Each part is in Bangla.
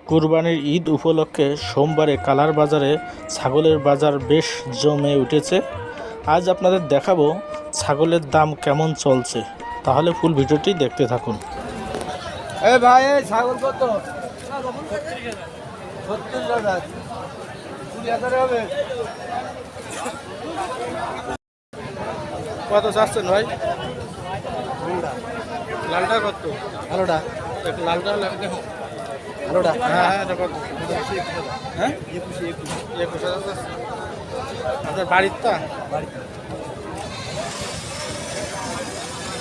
কুরবানির ঈদ উপলক্ষে সোমবারে কালার বাজারে ছাগলের বাজার বেশ জমে উঠেছে। আজ আপনাদের দেখাবো ছাগলের দাম কেমন চলছে, তাহলে ফুল ভিডিওটি দেখতে থাকুন। ভাই ছাগল কত? 36,000 20,000 হবে। কত চাচ্ছেন ভাই? লালটা কত? ভালোটা লালটা ভালোটা হ্যাঁ এটা কত? হ্যাঁ 21,000। আপনার বাড়ির তা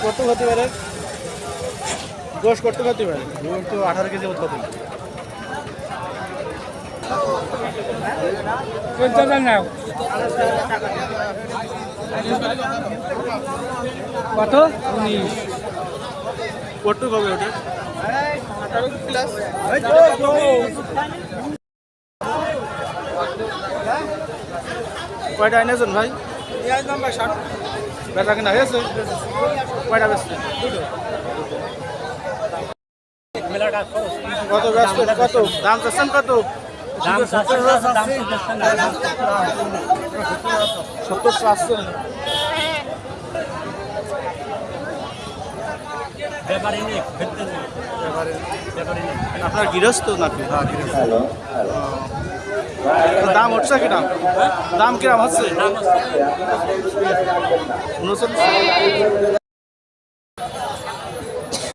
কত হতে পারে? গোশ করতে হতে পারে তো 18 কেজি মতো হবে। কত? 19। কত হবে ওটা? 18 প্লাস। কয়টা এনেছেন ভাই? নাম্বার 60 বেচা কিনা হয়েছে? কয়টা বেচছে? কত বেচছেন? কত দাম চাচ্ছেন? কত? 70 চাচ্ছেন? আপনার গৃহস্থ নাকি? দাম হচ্ছে কিরাম? দাম কিরাম হচ্ছে? 39।